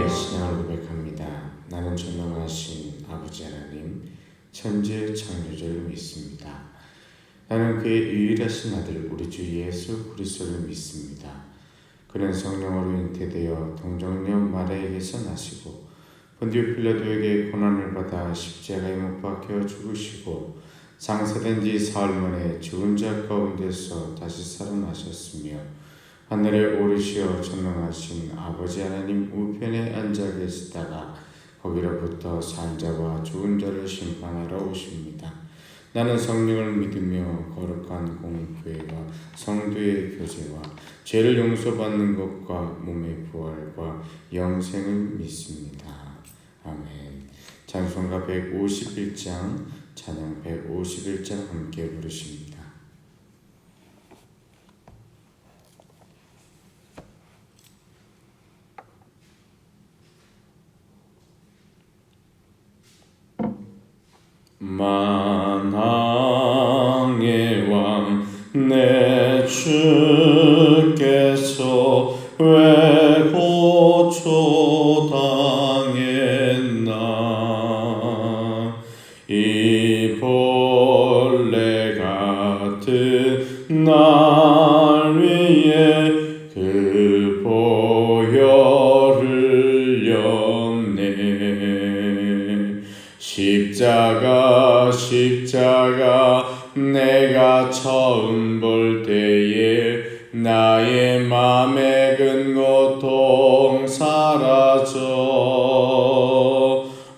신앙을 고백합니다. 나는 전능하신 아버지 하나님, 천지의 창조주를 믿습니다. 나는 그의 유일하신 아들 우리 주 예수 그리스도를 믿습니다. 그는 성령으로 잉태되어 동정녀 마리아에게서 나시고 본디오 필라도에게 고난을 받아 십자가에 못 박혀 죽으시고 장사된 지 사흘 만에 죽은 자 가운데서 다시 살아나셨으며 하늘에 오르시어 전능하신 아버지 하나님 우편에 앉아 계시다가 거기로부터 산 자와 죽은 자를 심판하러 오십니다. 나는 성령을 믿으며 거룩한 공의회와 성도의 교제와 죄를 용서받는 것과 몸의 부활과 영생을 믿습니다. 아멘. 찬송가 151장, 찬양 151장 함께 부르십니다. 만왕의 왕 내 주께서 왜 고초당했나. 이 벌레 같은 날 위에 그 보혈을 흘렸네. 십자가 내가 처음 볼 때에 나의 맘에 근 고통 사라져.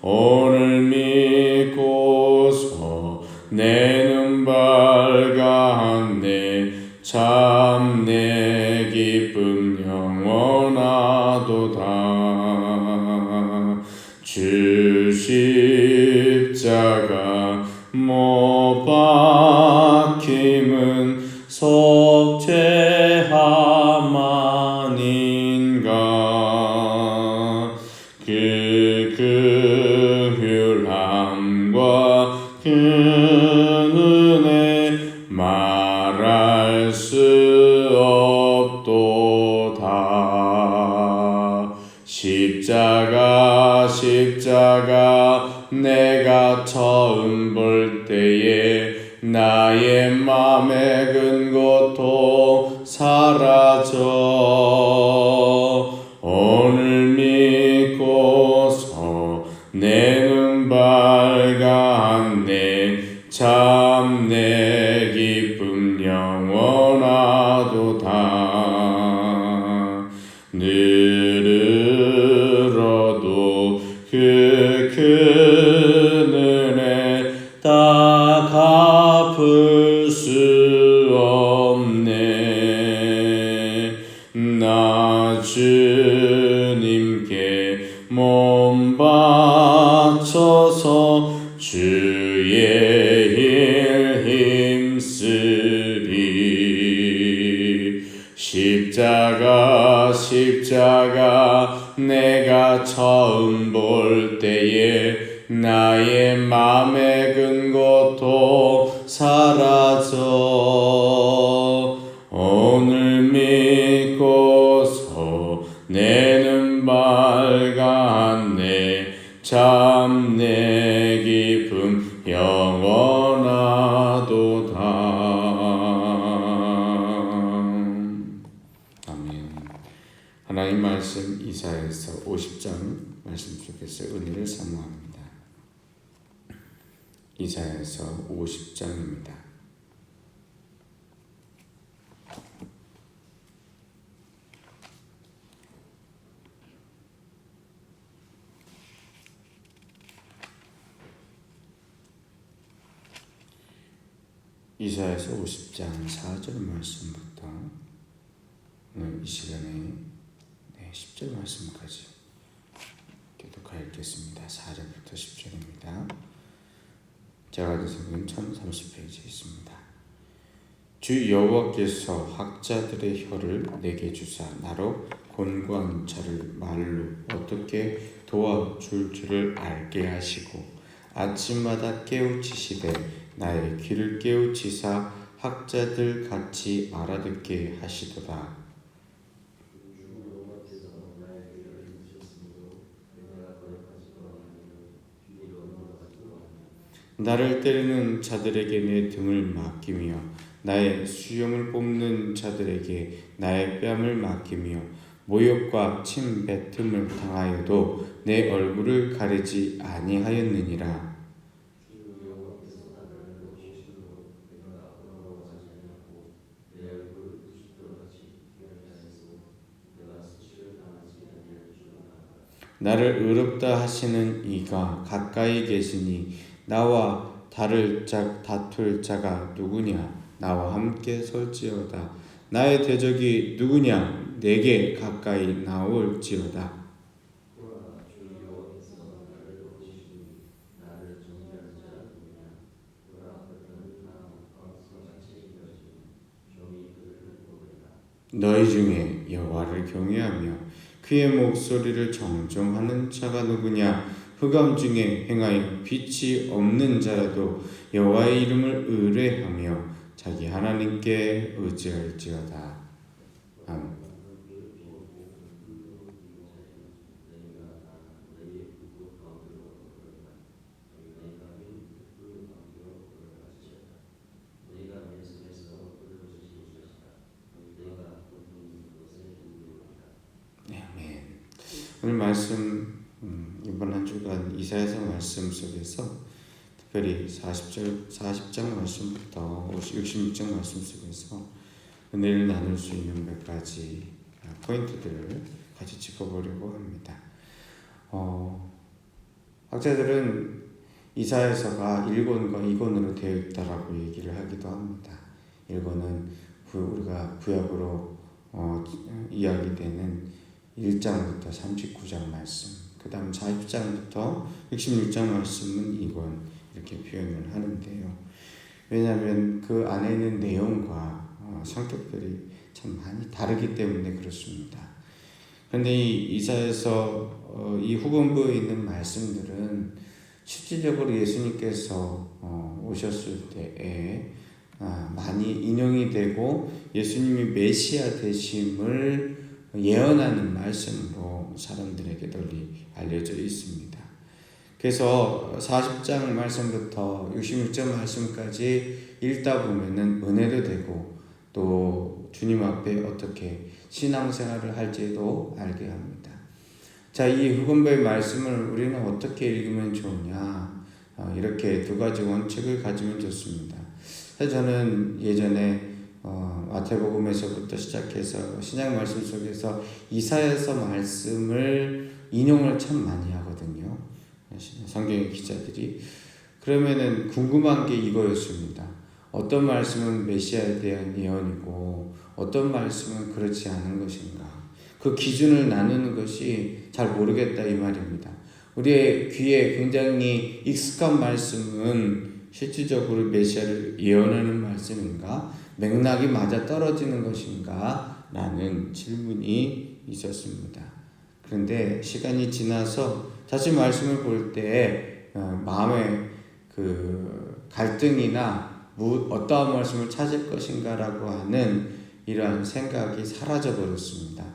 오늘 믿고서 내 눈 밝았네. 참 내 기쁨 영원하도다. 주 십자가 못 박힘은 속죄함 아닌가. 그 긍휼함과 그 은혜 말할 수 없도다. 십자가 내가 처음 볼 때에 나의 맘에 근 고통 사라져. 오늘 믿고서 내 눈 밝았네. 참 내 기쁨 영원하도다. 늘으로도 그 큰 은혜 다 갚을 수 없네. 나 주님께 몸 바쳐서 주의 일 힘쓰리. 십자가 내가 처음 볼 때에 나의 맘에 근 고통 사라져. 오늘 믿고서 내 눈 밝았네. 참 내 기쁨 영원하도다. 아멘. 하나님 말씀 이사야서 50장 말씀 속에서 은혜를 사모합니다. 이사야서 50장입니다. 이사야서 50장 4절 말씀부터 오늘 이 시간에 10절 말씀까지 교독하여 읽겠습니다. 4절부터 10절입니다. 제가 가진 성경 1030페이지에 있습니다. 주 여호와께서 학자들의 혀를 내게 주사 나로 곤고한 자를 말로 어떻게 도와줄 줄을 알게 하시고 아침마다 깨우치시되 나의 귀를 깨우치사 학자들 같이 알아듣게 하시도다. 나를 때리는 자들에게 내 등을 맡기며 나의 수염을 뽑는 자들에게 나의 뺨을 맡기며 모욕과 침뱉음을 당하여도 내 얼굴을 가리지 아니하였느니라. 나를 의롭다 하시는 이가 가까이 계시니 나와 다툴 자가 누구냐? 나와 함께 설지어다. 나의 대적이 누구냐? 내게 가까이 나올지어다. 너희 중에 여호와를 경외하며 그의 목소리를 정정하는 자가 누구냐? 흑암 중에 행하여 빛이 없는 자라도 여호와의 이름을 의뢰하며 자기 하나님께 의지할지어다. 아멘. 오늘 말씀 이번 한 주간 이사야서 말씀 속에서 특별히 40장 말씀부터 66장 말씀 속에서 은혜를 나눌 수 있는 몇 가지 포인트들을 같이 짚어보려고 합니다. 학자들은 이사야서가 1권과 2권으로 되어 있다라고 얘기를 하기도 합니다. 1권은 우리가 구약으로 이야기되는 1장부터 39장 말씀, 그 다음 40장부터 66장 말씀은 2권 이렇게 표현을 하는데요. 왜냐하면 그 안에 있는 내용과 성격들이 참 많이 다르기 때문에 그렇습니다. 그런데 이 이사야서 이 후반부에 있는 말씀들은 실질적으로 예수님께서 오셨을 때에 많이 인용이 되고 예수님이 메시아 되심을 예언하는 말씀으로 사람들에게 널리 알려져 있습니다. 그래서 40장 말씀부터 66장 말씀까지 읽다 보면은 은혜도 되고 또 주님 앞에 어떻게 신앙생활을 할지도 알게 합니다. 자, 이 후반부의 말씀을 우리는 어떻게 읽으면 좋으냐? 이렇게 두 가지 원칙을 가지면 좋습니다. 저는 예전에 마태복음에서부터 시작해서 신약 말씀 속에서 이사야서 말씀을 인용을 참 많이 하거든요. 성경의 기자들이. 그러면은 궁금한 게 이거였습니다. 어떤 말씀은 메시아에 대한 예언이고 어떤 말씀은 그렇지 않은 것인가. 그 기준을 나누는 것이 잘 모르겠다 이 말입니다. 우리의 귀에 굉장히 익숙한 말씀은 실질적으로 메시아를 예언하는 말씀인가? 맥락이 맞아 떨어지는 것인가? 라는 질문이 있었습니다. 그런데 시간이 지나서 다시 말씀을 볼 때 마음의 그 갈등이나 어떠한 말씀을 찾을 것인가 라고 하는 이러한 생각이 사라져 버렸습니다.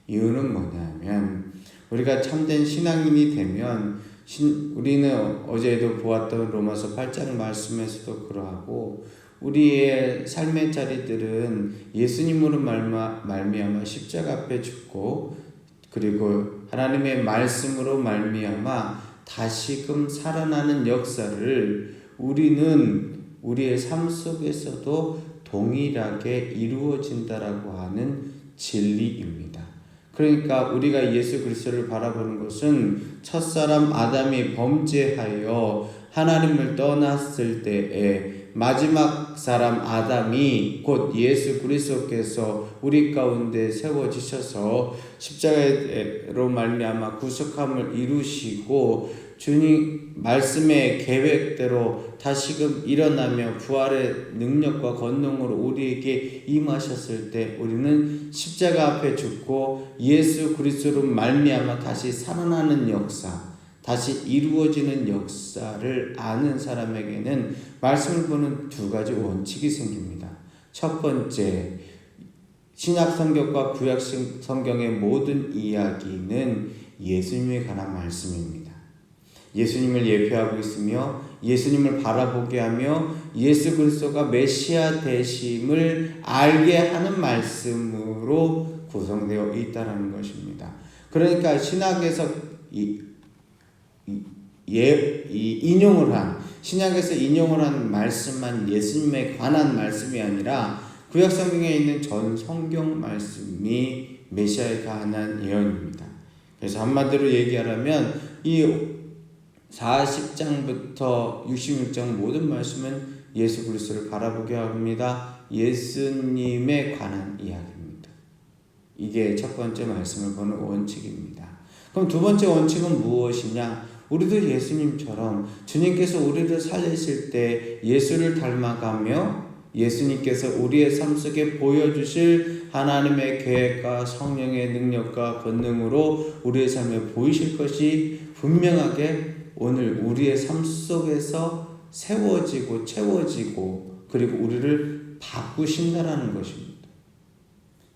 이유는 뭐냐면 우리가 참된 신앙인이 되면 우리는 어제도 보았던 로마서 8장 말씀에서도 그러하고 우리의 삶의 자리들은 예수님으로 말미암아 십자가 앞에 죽고 그리고 하나님의 말씀으로 말미암아 다시금 살아나는 역사를 우리는 우리의 삶 속에서도 동일하게 이루어진다라고 하는 진리입니다. 그러니까 우리가 예수 그리스도를 바라보는 것은 첫사람 아담이 범죄하여 하나님을 떠났을 때에 마지막 사람 아담이 곧 예수 그리스도께서 우리 가운데 세워지셔서 십자가로 말미암아 구속함을 이루시고 주님 말씀의 계획대로 다시금 일어나며 부활의 능력과 권능으로 우리에게 임하셨을 때 우리는 십자가 앞에 죽고 예수 그리스도로 말미암아 다시 살아나는 역사, 다시 이루어지는 역사를 아는 사람에게는 말씀을 보는 두 가지 원칙이 생깁니다. 첫 번째, 신약 성경과 구약 성경의 모든 이야기는 예수님에 관한 말씀입니다. 예수님을 예표하고 있으며 예수님을 바라보게 하며 예수 그리스도가 메시아 되심을 알게 하는 말씀으로 구성되어 있다는 것입니다. 그러니까 신약에서 신약에서 인용을 한 말씀만 예수님에 관한 말씀이 아니라 구약 성경에 있는 전 성경 말씀이 메시아에 관한 예언입니다. 그래서 한마디로 얘기하라면 이 40장부터 66장 모든 말씀은 예수 그리스도를 바라보게 합니다. 예수님에 관한 이야기입니다. 이게 첫 번째 말씀을 보는 원칙입니다. 그럼 두 번째 원칙은 무엇이냐? 우리도 예수님처럼 주님께서 우리를 살리실 때 예수를 닮아가며 예수님께서 우리의 삶 속에 보여주실 하나님의 계획과 성령의 능력과 권능으로 우리의 삶에 보이실 것이 분명하게 오늘 우리의 삶 속에서 세워지고 채워지고 그리고 우리를 바꾸신다라는 것입니다.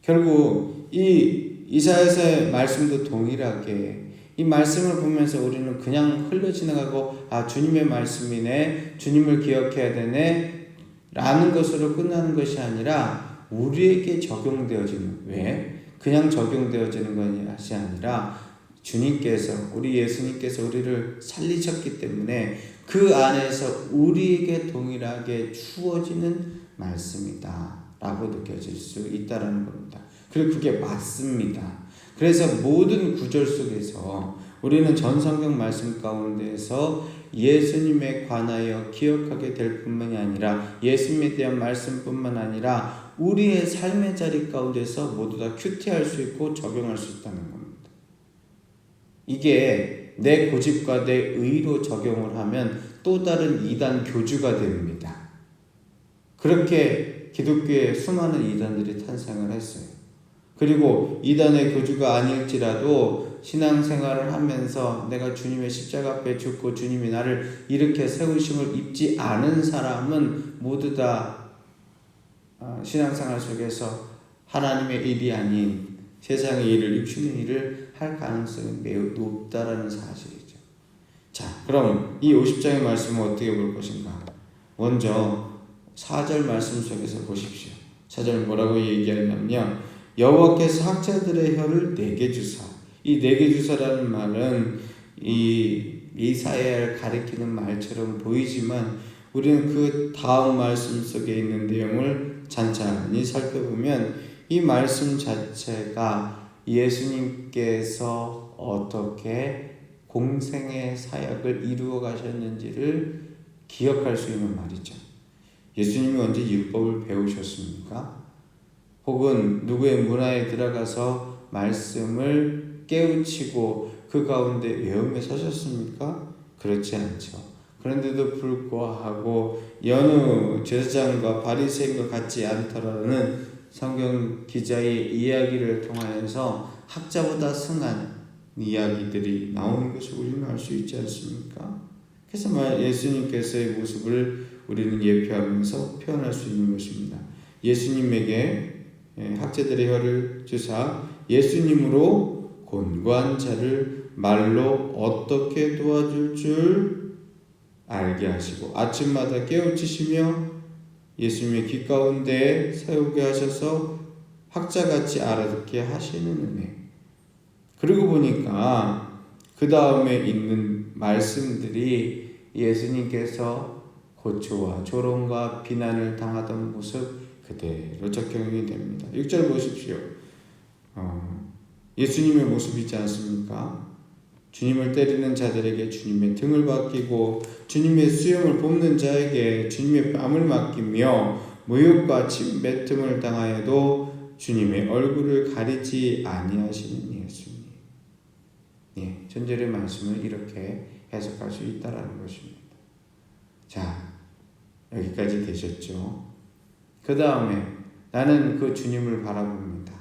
결국 이 이사야서의 말씀도 동일하게 이 말씀을 보면서 우리는 그냥 흘러 지나가고 주님의 말씀이네, 주님을 기억해야 되네 라는 것으로 끝나는 것이 아니라 우리에게 적용되어지는, 왜? 그냥 적용되어지는 것이 아니라 주님께서, 우리 예수님께서 우리를 살리셨기 때문에 그 안에서 우리에게 동일하게 주어지는 말씀이다 라고 느껴질 수 있다는 겁니다. 그리고 그게 맞습니다. 그래서 모든 구절 속에서 우리는 전 성경 말씀 가운데에서 예수님에 관하여 기억하게 될 뿐만이 아니라 예수님에 대한 말씀뿐만 아니라 우리의 삶의 자리 가운데서 모두 다 큐티할 수 있고 적용할 수 있다는 겁니다. 이게 내 고집과 내 의로 적용을 하면 또 다른 이단 교주가 됩니다. 그렇게 기독교에 수많은 이단들이 탄생을 했어요. 그리고 이단의 교주가 아닐지라도 신앙생활을 하면서 내가 주님의 십자가 앞에 죽고 주님이 나를 이렇게 세우심을 입지 않은 사람은 모두 다 신앙생활 속에서 하나님의 일이 아닌 세상의 일을, 육신의 일을 할 가능성이 매우 높다라는 사실이죠. 자, 그럼 이 50장의 말씀은 어떻게 볼 것인가? 먼저 4절 말씀 속에서 보십시오. 4절 뭐라고 얘기하냐면요, 여호와께서 학자들의 혀를 내게 주사. 이 내게 주사라는 말은 이 이사야를 가리키는 말처럼 보이지만 우리는 그 다음 말씀 속에 있는 내용을 찬찬히 살펴보면 이 말씀 자체가 예수님께서 어떻게 공생의 사역을 이루어 가셨는지를 기억할 수 있는 말이죠. 예수님이 언제 율법을 배우셨습니까? 혹은 누구의 문화에 들어가서 말씀을 깨우치고 그 가운데 외우며 서셨습니까? 그렇지 않죠. 그런데도 불구하고 여느 제사장과 바리새인과 같지 않더라는 성경 기자의 이야기를 통하여서 학자보다 승한 이야기들이 나오는 것을 우리는 알 수 있지 않습니까? 그래서 예수님께서의 모습을 우리는 예표하면서 표현할 수 있는 것입니다. 예수님에게 학자들의 혀를 주사 예수님으로 곤고한 자를 말로 어떻게 도와줄 줄 알게 하시고 아침마다 깨우치시며 예수님의 귀 가운데 세우게 하셔서 학자같이 알아듣게 하시는 은혜. 그리고 보니까 그 다음에 있는 말씀들이 예수님께서 고초와 조롱과 비난을 당하던 모습 그대로 적용이 됩니다. 6절 보십시오. 예수님의 모습이 있지 않습니까? 주님을 때리는 자들에게 주님의 등을 맡기고 주님의 수염을 뽑는 자에게 주님의 뺨을 맡기며 모욕과 침뱉음을 당하여도 주님의 얼굴을 가리지 아니하시는 예수님. 전절의 말씀을 이렇게 해석할 수 있다라는 것입니다. 자, 여기까지 되셨죠? 그 다음에 나는 그 주님을 바라봅니다.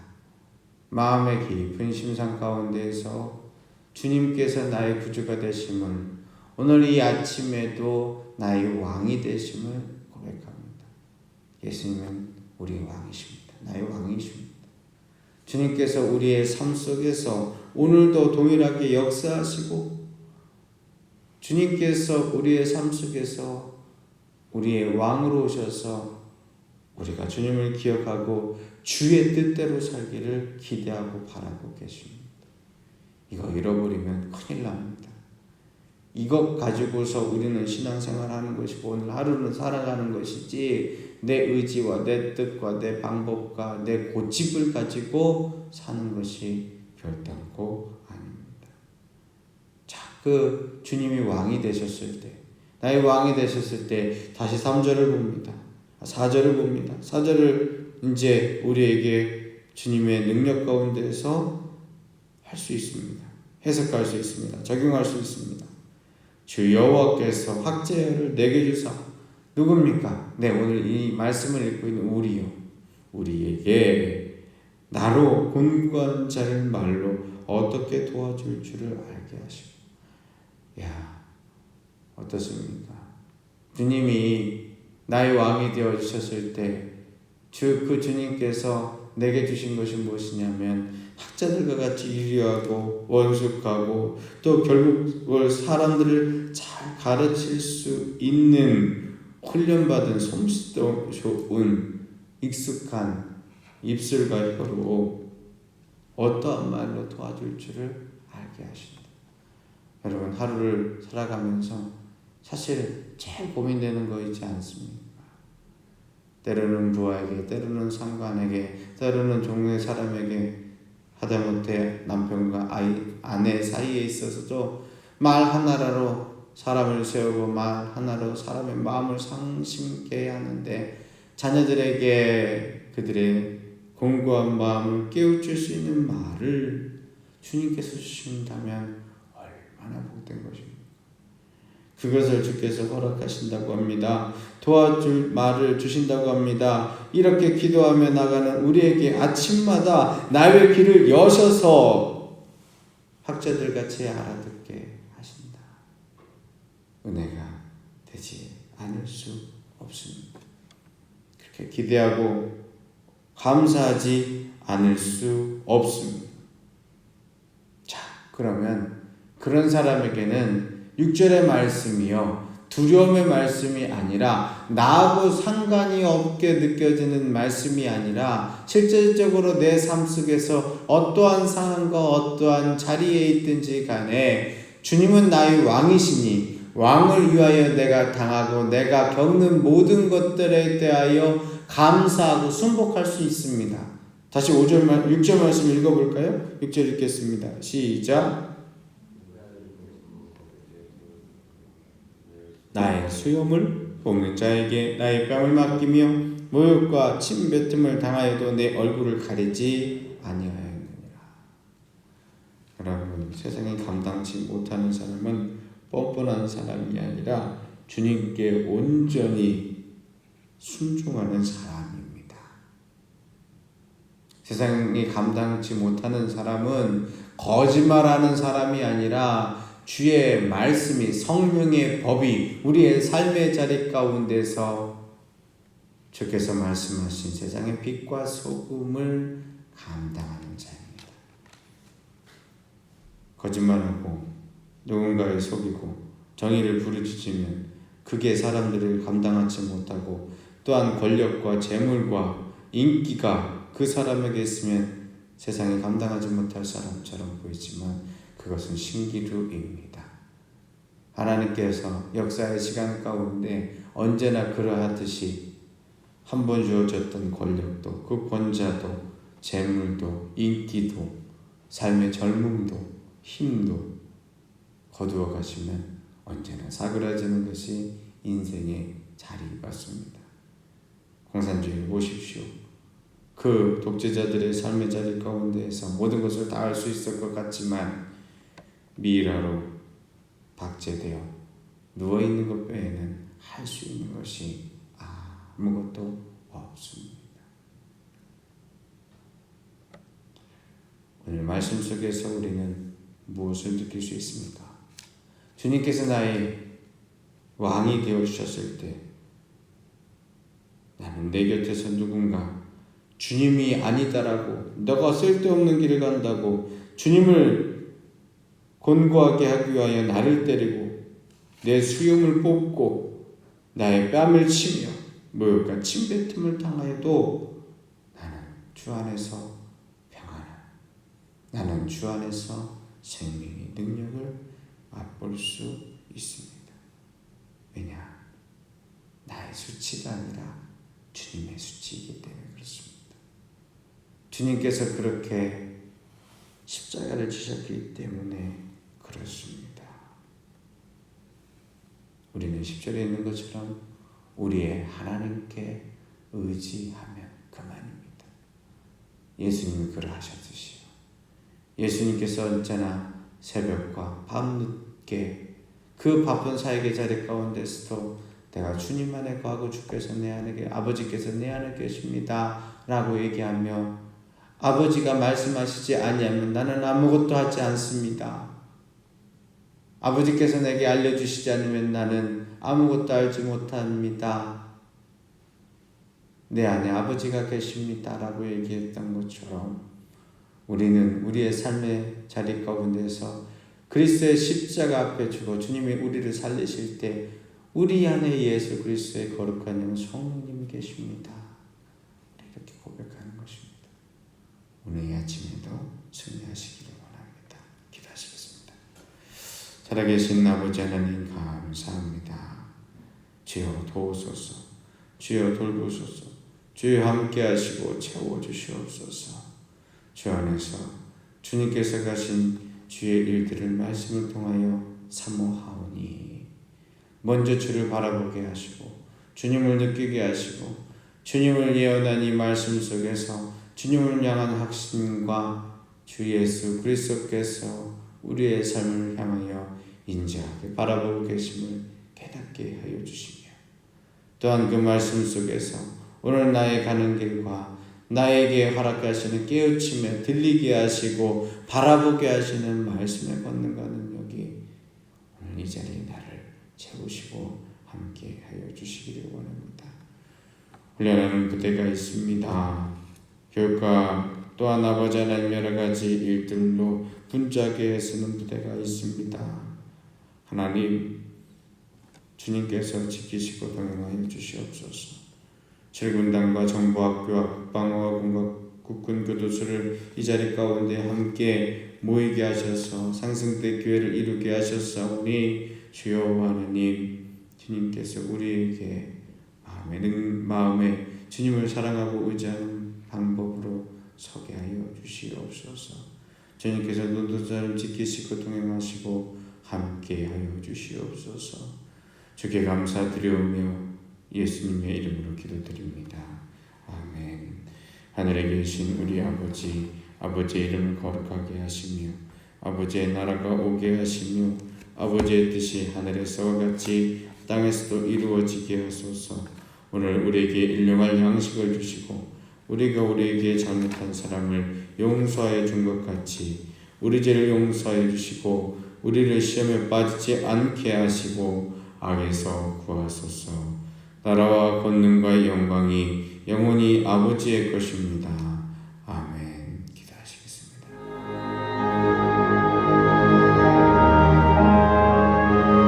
마음의 깊은 심상 가운데에서 주님께서 나의 구주가 되심을, 오늘 이 아침에도 나의 왕이 되심을 고백합니다. 예수님은 우리의 왕이십니다. 나의 왕이십니다. 주님께서 우리의 삶 속에서 오늘도 동일하게 역사하시고 주님께서 우리의 삶 속에서 우리의 왕으로 오셔서 우리가 주님을 기억하고 주의 뜻대로 살기를 기대하고 바라고 계십니다. 이거 잃어버리면 큰일 납니다. 이것 가지고서 우리는 신앙생활하는 것이고 오늘 하루는 살아가는 것이지 내 의지와 내 뜻과 내 방법과 내 고집을 가지고 사는 것이 별단코 아닙니다. 자, 그 주님이 왕이 되셨을 때, 나의 왕이 되셨을 때 다시 3절을 봅니다. 4절을 봅니다. 4절을 이제 우리에게 주님의 능력 가운데서 할 수 있습니다. 해석할 수 있습니다. 적용할 수 있습니다. 주 여호와께서 학제를 내게 주사. 누굽니까? 네, 오늘 이 말씀을 읽고 있는 우리요. 우리에게 나로 곤고한 자를 말로 어떻게 도와줄 줄을 알게 하시고. 야, 어떻습니까? 주님이 나의 왕이 되어 주셨을 때 그 주님께서 내게 주신 것이 무엇이냐면 학자들과 같이 유리하고 원숙하고 또 결국 사람들을 잘 가르칠 수 있는 훈련받은 솜씨도 좋은 익숙한 입술과 혀로 어떠한 말로 도와줄 줄을 알게 하신다. 여러분, 하루를 살아가면서 사실 제일 고민되는 거 있지 않습니까? 때로는 부하에게, 때로는 상관에게, 때로는 종의 사람에게, 하다못해 남편과 아내 사이에 있어서도 말 하나로 사람을 세우고 말 하나로 사람의 마음을 상심케 하는데 자녀들에게 그들의 공고한 마음을 깨우칠 수 있는 말을 주님께서 주신다면 얼마나 복된 것입니까? 그것을 주께서 허락하신다고 합니다. 도와줄 말을 주신다고 합니다. 이렇게 기도하며 나가는 우리에게 아침마다 나의 귀를 여셔서 학자들같이 알아듣게 하신다. 은혜가 되지 않을 수 없습니다. 그렇게 기대하고 감사하지 않을 수 없습니다. 자, 그러면 그런 사람에게는 6절의 말씀이요, 두려움의 말씀이 아니라 나하고 상관이 없게 느껴지는 말씀이 아니라 실질적으로 내 삶 속에서 어떠한 상황과 어떠한 자리에 있든지 간에 주님은 나의 왕이시니 왕을 위하여 내가 당하고 내가 겪는 모든 것들에 대하여 감사하고 순복할 수 있습니다. 다시 6절 말씀 읽어볼까요? 6절 읽겠습니다. 시작. 나의 수염을 뽑는 자에게 나의 뺨을 맡기며 모욕과 침뱉음을 당하여도 내 얼굴을 가리지 아니하였느니라. 여러분, 세상에 감당치 못하는 사람은 뻔뻔한 사람이 아니라 주님께 온전히 순종하는 사람입니다. 세상이 감당치 못하는 사람은 거짓말하는 사람이 아니라 주의 말씀이, 성령의 법이 우리의 삶의 자리 가운데서 주께서 말씀하신 세상의 빛과 소금을 감당하는 자입니다. 거짓말하고 누군가를 속이고 정의를 부르짖으면 그게 사람들을 감당하지 못하고 또한 권력과 재물과 인기가 그 사람에게 있으면 세상이 감당하지 못할 사람처럼 보이지만 그것은 신기루입니다. 하나님께서 역사의 시간 가운데 언제나 그러하듯이 한 번 주어졌던 권력도, 그 권자도, 재물도, 인기도, 삶의 젊음도, 힘도 거두어 가시면 언제나 사그라지는 것이 인생의 자리 같습니다. 공산주의를 보십시오. 그 독재자들의 삶의 자리 가운데에서 모든 것을 다 할 수 있을 것 같지만 미라로 박제되어 누워있는 것 외에는 할 수 있는 것이 아무것도 없습니다. 오늘 말씀 속에서 우리는 무엇을 느낄 수 있습니까? 주님께서 나의 왕이 되어주셨을 때 나는 내 곁에서 누군가 주님이 아니다라고, 너가 쓸데없는 길을 간다고 주님을 곤고하게 하기 위하여 나를 때리고 내 수염을 뽑고 나의 뺨을 치며 모욕과 침뱉음을 당하여도 나는 주 안에서 평안한, 나는 주 안에서 생명의 능력을 맛볼 수 있습니다. 왜냐? 나의 수치가 아니라 주님의 수치이기 때문에 그렇습니다. 주님께서 그렇게 십자가를 지셨기 때문에 그렇습니다. 우리는 10절에 있는 것처럼 우리의 하나님께 의지하면 그만입니다. 예수님이 그러하셨듯이요. 예수님께서 언제나 새벽과 밤늦게 그 바쁜 사역의 자리 가운데서도 내가 주님 안에 거하고 주께서 내 안에 아버지께서 내 안에 계십니다 라고 얘기하며 아버지가 말씀하시지 아니하면 나는 아무것도 하지 않습니다. 아버지께서 내게 알려주시지 않으면 나는 아무것도 알지 못합니다. 내 안에 아버지가 계십니다 라고 얘기했던 것처럼 우리는 우리의 삶의 자리 가운데서 그리스도의 십자가 앞에 주고 주님이 우리를 살리실 때 우리 안에 예수 그리스도의 거룩한 영 성령님이 계십니다. 이렇게 고백하는 것입니다. 오늘 이 아침에도 승리하시기를 원합니다. 기도하시겠습니다. 살아계신 아버지 하나님 감사합니다. 주여 도우소서, 주여 돌보소서, 주여 함께 하시고 채워주시옵소서. 주 안에서 주님께서 가신 주의 일들을 말씀을 통하여 사모하오니 먼저 주를 바라보게 하시고 주님을 느끼게 하시고 주님을 예언한 이 말씀 속에서 주님을 향한 확신과 주 예수 그리스도께서 우리의 삶을 향하여 인자하게 바라보고 계심을 깨닫게 하여 주시며 또한 그 말씀 속에서 오늘 나의 가는 길과 나에게 허락하시는 깨우침에 들리게 하시고 바라보게 하시는 말씀에 걷는 능력이 오늘 이 자리에 나를 채우시고 함께 하여 주시기를 원합니다. 훈련하는 부대가 있습니다. 교육과 또한 아버지 하나님 여러 가지 일들로 분주하게 애쓰는 부대가 있습니다. 하나님 주님께서 지키시고 동행하여 주시옵소서. 7군단과 정보학교와 국방어와 국군 교도소를 이 자리 가운데 함께 모이게 하셔서 상승대 교회를 이루게 하셨사오니 주여 하나님 주님께서 우리에게 마음에 주님을 사랑하고 의지하는 방법으로 서게 하여 주시옵소서. 주님께서 노도자를 지키시고 동행하시고 함께 하여 주시옵소서. 주께 감사드리오며 예수님의 이름으로 기도드립니다. 아멘. 하늘에 계신 우리 아버지, 아버지의 이름을 거룩하게 하시며 아버지의 나라가 오게 하시며 아버지의 뜻이 하늘에서와 같이 땅에서도 이루어지게 하소서. 오늘 우리에게 일용할 양식을 주시고 우리가 우리에게 잘못한 사람을 용서하여 준 것 같이 우리 죄를 용서하여 주시고 우리를 시험에 빠지지 않게 하시고 악에서 구하소서. 나라와 권능과 영광이 영원히 아버지의 것입니다.